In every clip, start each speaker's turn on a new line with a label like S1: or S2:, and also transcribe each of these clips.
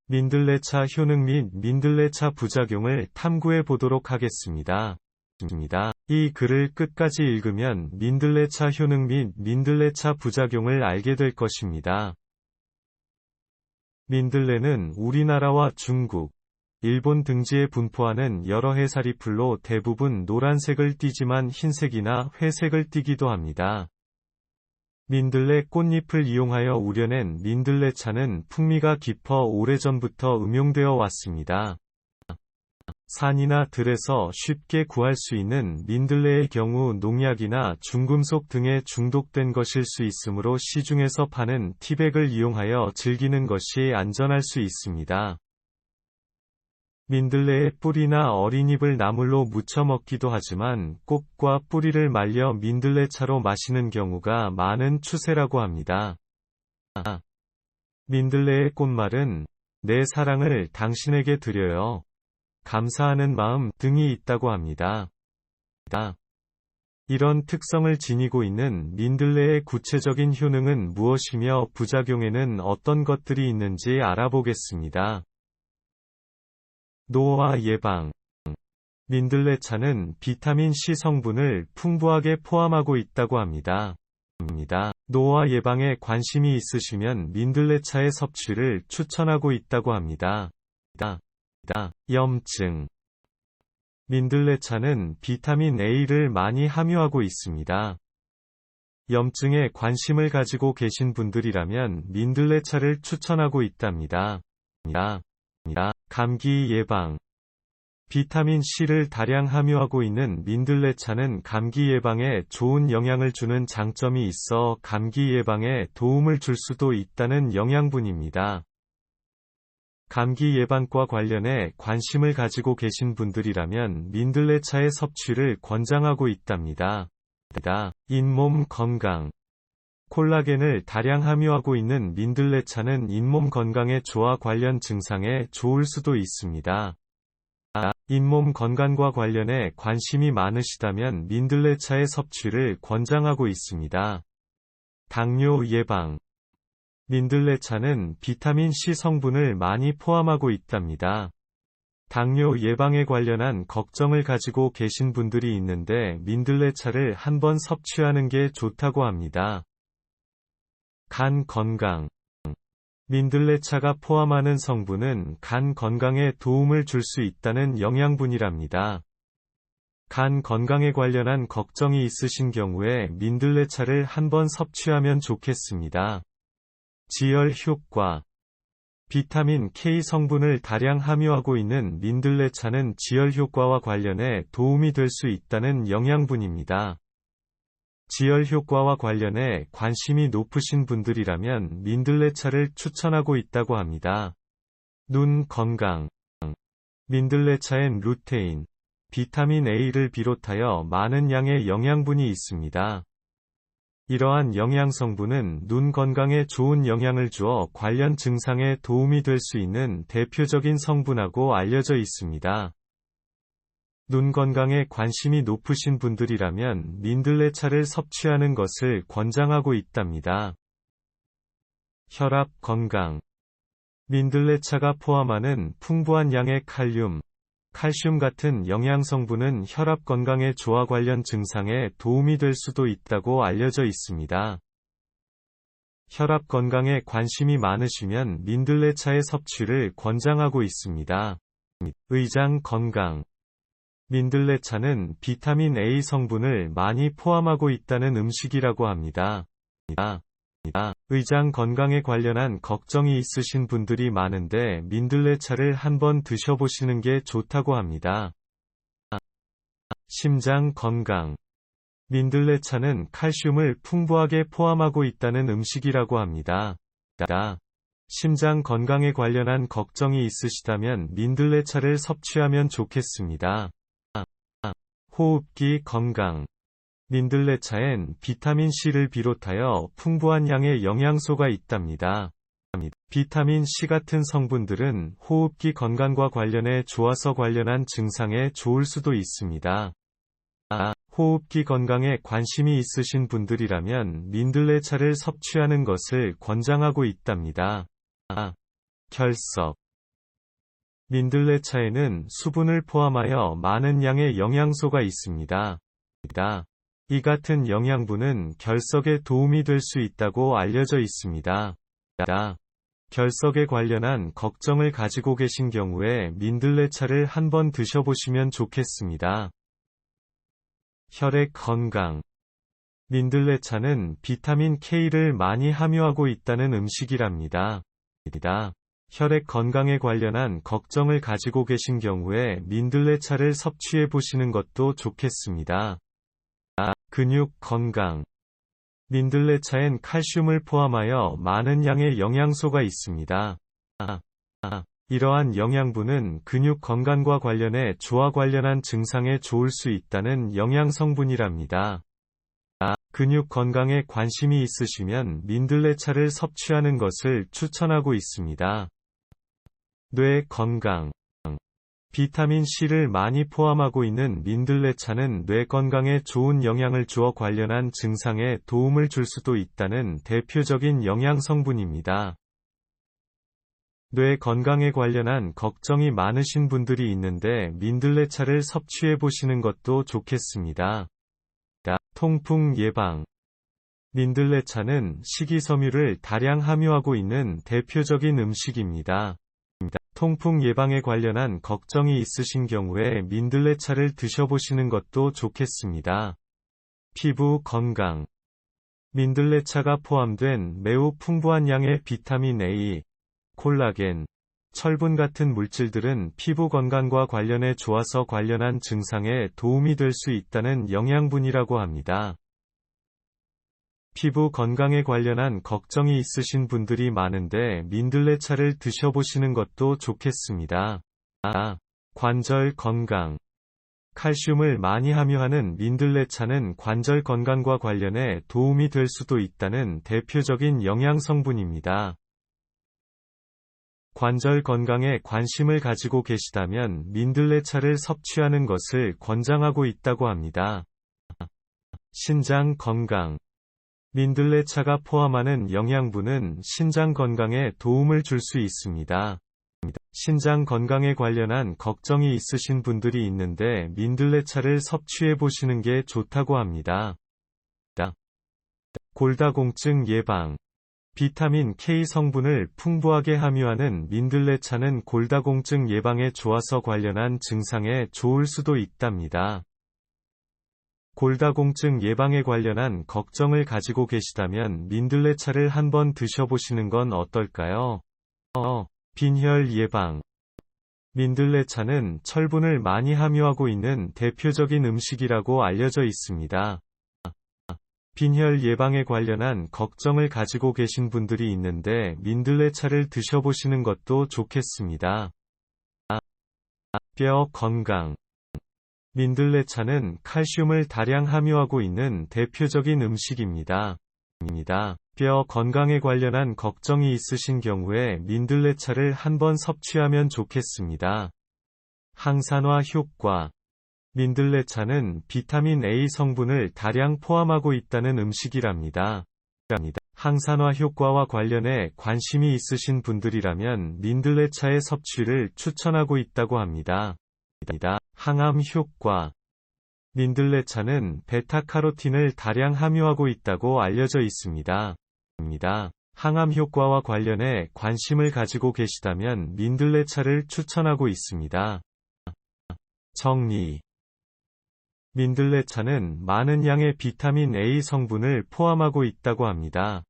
S1: 민들레차 효능 및 민들레차 부작용을 탐구해 보도록 하겠습니다. 이 글을 끝까지 읽으면 민들레차 효능 및 민들레차 부작용을 알게 될 것입니다. 민들레는 우리나라와 중국, 일본 등지에 분포하는 여러 해살이풀로 대부분 노란색을 띠지만 흰색이나 회색을 띠기도 합니다. 민들레 꽃잎을 이용하여 우려낸 민들레차는 풍미가 깊어 오래전부터 음용되어 왔습니다. 산이나 들에서 쉽게 구할 수 있는 민들레의 경우 농약이나 중금속 등에 중독된 것일 수 있으므로 시중에서 파는 티백을 이용하여 즐기는 것이 안전할 수 있습니다. 민들레의 뿌리나 어린 잎을 나물로 무쳐 먹기도 하지만 꽃과 뿌리를 말려 민들레차로 마시는 경우가 많은 추세라고 합니다. 민들레의 꽃말은 내 사랑을 당신에게 드려요. 감사하는 마음 등이 있다고 합니다. 이런 특성을 지니고 있는 민들레의 구체적인 효능은 무엇이며 부작용에는 어떤 것들이 있는지 알아보겠습니다. 노화 예방. 민들레차는 비타민C 성분을 풍부하게 포함하고 있다고 합니다. 노화 예방에 관심이 있으시면 민들레차의 섭취를 추천하고 있다고 합니다. 염증. 민들레차는 비타민 A를 많이 함유하고 있습니다. 염증에 관심을 가지고 계신 분들이라면 민들레차를 추천하고 있답니다. 감기 예방. 비타민C를 다량 함유하고 있는 민들레차는 감기 예방에 좋은 영향을 주는 장점이 있어 감기 예방에 도움을 줄 수도 있다는 영양분입니다. 감기 예방과 관련해 관심을 가지고 계신 분들이라면 민들레차의 섭취를 권장하고 있답니다. 잇몸 건강. 콜라겐을 다량 함유하고 있는 민들레차는 잇몸 건강에 좋아 관련 증상에 좋을 수도 있습니다. 잇몸 건강과 관련해 관심이 많으시다면 민들레차의 섭취를 권장하고 있습니다. 당뇨 예방. 민들레차는 비타민C 성분을 많이 포함하고 있답니다. 당뇨 예방에 관련한 걱정을 가지고 계신 분들이 있는데 민들레차를 한번 섭취하는 게 좋다고 합니다. 간 건강. 민들레차가 포함하는 성분은 간 건강에 도움을 줄 수 있다는 영양분이랍니다. 간 건강에 관련한 걱정이 있으신 경우에 민들레차를 한번 섭취하면 좋겠습니다. 지혈 효과. 비타민 K 성분을 다량 함유하고 있는 민들레차는 지혈 효과와 관련해 도움이 될 수 있다는 영양분입니다. 지혈 효과와 관련해 관심이 높으신 분들이라면 민들레차를 추천하고 있다고 합니다. 눈 건강. 민들레차엔 루테인, 비타민 A를 비롯하여 많은 양의 영양분이 있습니다. 이러한 영양성분은 눈 건강에 좋은 영향을 주어 관련 증상에 도움이 될 수 있는 대표적인 성분하고 알려져 있습니다. 눈 건강에 관심이 높으신 분들이라면 민들레차를 섭취하는 것을 권장하고 있답니다. 혈압 건강. 민들레차가 포함하는 풍부한 양의 칼륨, 칼슘 같은 영양성분은 혈압 건강에 좋아 관련 증상에 도움이 될 수도 있다고 알려져 있습니다. 혈압 건강에 관심이 많으시면 민들레차의 섭취를 권장하고 있습니다. 의장 건강. 민들레차는 비타민 A 성분을 많이 포함하고 있다는 음식이라고 합니다. 의장 건강에 관련한 걱정이 있으신 분들이 많은데 민들레차를 한번 드셔보시는 게 좋다고 합니다. 심장 건강. 민들레차는 칼슘을 풍부하게 포함하고 있다는 음식이라고 합니다. 심장 건강에 관련한 걱정이 있으시다면 민들레차를 섭취하면 좋겠습니다. 호흡기 건강. 민들레차엔 비타민C를 비롯하여 풍부한 양의 영양소가 있답니다. 비타민C 같은 성분들은 호흡기 건강과 관련해 좋아서 관련한 증상에 좋을 수도 있습니다. 호흡기 건강에 관심이 있으신 분들이라면 민들레차를 섭취하는 것을 권장하고 있답니다. 결석. 민들레차에는 수분을 포함하여 많은 양의 영양소가 있습니다. 이 같은 영양분은 결석에 도움이 될 수 있다고 알려져 있습니다. 결석에 관련한 걱정을 가지고 계신 경우에 민들레차를 한번 드셔보시면 좋겠습니다. 혈액 건강. 민들레차는 비타민 K를 많이 함유하고 있다는 음식이랍니다. 혈액 건강에 관련한 걱정을 가지고 계신 경우에 민들레차를 섭취해 보시는 것도 좋겠습니다. 근육 건강. 민들레차엔 칼슘을 포함하여 많은 양의 영양소가 있습니다. 이러한 영양분은 근육 건강과 관련해 조화 관련한 증상에 좋을 수 있다는 영양 성분이랍니다. 근육 건강에 관심이 있으시면 민들레차를 섭취하는 것을 추천하고 있습니다. 뇌 건강. 비타민C를 많이 포함하고 있는 민들레차는 뇌 건강에 좋은 영향을 주어 관련한 증상에 도움을 줄 수도 있다는 대표적인 영양 성분입니다. 뇌 건강에 관련한 걱정이 많으신 분들이 있는데 민들레차를 섭취해 보시는 것도 좋겠습니다. 통풍 예방. 민들레차는 식이섬유를 다량 함유하고 있는 대표적인 음식입니다. 통풍 예방에 관련한 걱정이 있으신 경우에 민들레차를 드셔보시는 것도 좋겠습니다. 피부 건강. 민들레차가 포함된 매우 풍부한 양의 비타민 A, 콜라겐, 철분 같은 물질들은 피부 건강과 관련해 좋아서 관련한 증상에 도움이 될 수 있다는 영양분이라고 합니다. 피부 건강에 관련한 걱정이 있으신 분들이 많은데 민들레차를 드셔보시는 것도 좋겠습니다. 관절 건강. 칼슘을 많이 함유하는 민들레차는 관절 건강과 관련해 도움이 될 수도 있다는 대표적인 영양 성분입니다. 관절 건강에 관심을 가지고 계시다면 민들레차를 섭취하는 것을 권장하고 있다고 합니다. 신장 건강. 민들레차가 포함하는 영양분은 신장 건강에 도움을 줄 수 있습니다. 신장 건강에 관련한 걱정이 있으신 분들이 있는데 민들레차를 섭취해 보시는 게 좋다고 합니다. 골다공증 예방. 비타민 K 성분을 풍부하게 함유하는 민들레차는 골다공증 예방에 좋아서 관련한 증상에 좋을 수도 있답니다. 골다공증 예방에 관련한 걱정을 가지고 계시다면 민들레차를 한번 드셔보시는 건 어떨까요? 빈혈 예방. 민들레차는 철분을 많이 함유하고 있는 대표적인 음식이라고 알려져 있습니다. 빈혈 예방에 관련한 걱정을 가지고 계신 분들이 있는데 민들레차를 드셔보시는 것도 좋겠습니다. 뼈 건강. 민들레차는 칼슘을 다량 함유하고 있는 대표적인 음식입니다. 뼈 건강에 관련한 걱정이 있으신 경우에 민들레차를 한번 섭취하면 좋겠습니다. 항산화 효과. 민들레차는 비타민 A 성분을 다량 포함하고 있다는 음식이랍니다. 항산화 효과와 관련해 관심이 있으신 분들이라면 민들레차의 섭취를 추천하고 있다고 합니다. 항암 효과. 민들레차는 베타카로틴을 다량 함유하고 있다고 알려져 있습니다. 항암 효과와 관련해 관심을 가지고 계시다면 민들레차를 추천하고 있습니다. 정리. 민들레차는 많은 양의 비타민 A 성분을 포함하고 있다고 합니다.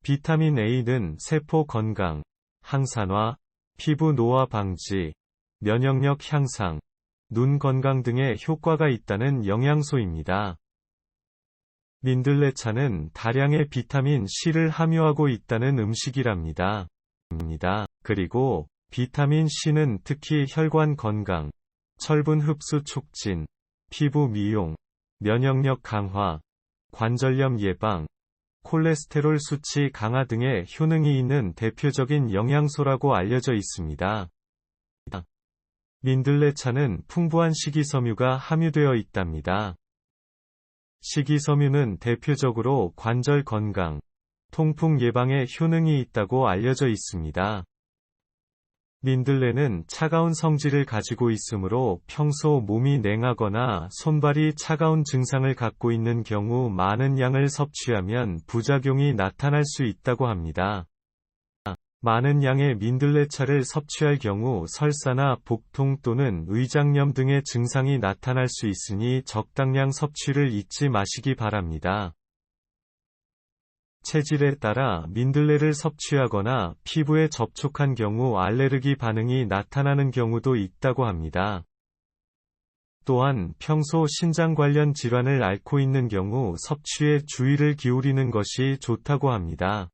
S1: 비타민 A는 세포 건강, 항산화, 피부 노화 방지, 면역력 향상, 눈 건강 등의 효과가 있다는 영양소입니다. 민들레차는 다량의 비타민 C를 함유하고 있다는 음식이랍니다. 그리고 비타민 C는 특히 혈관 건강, 철분 흡수 촉진, 피부 미용, 면역력 강화, 관절염 예방, 콜레스테롤 수치 강화 등의 효능이 있는 대표적인 영양소라고 알려져 있습니다. 민들레차는 풍부한 식이섬유가 함유되어 있답니다. 식이섬유는 대표적으로 관절 건강, 통풍 예방에 효능이 있다고 알려져 있습니다. 민들레는 차가운 성질을 가지고 있으므로 평소 몸이 냉하거나 손발이 차가운 증상을 갖고 있는 경우 많은 양을 섭취하면 부작용이 나타날 수 있다고 합니다. 많은 양의 민들레차를 섭취할 경우 설사나 복통 또는 위장염 등의 증상이 나타날 수 있으니 적당량 섭취를 잊지 마시기 바랍니다. 체질에 따라 민들레를 섭취하거나 피부에 접촉한 경우 알레르기 반응이 나타나는 경우도 있다고 합니다. 또한 평소 신장 관련 질환을 앓고 있는 경우 섭취에 주의를 기울이는 것이 좋다고 합니다.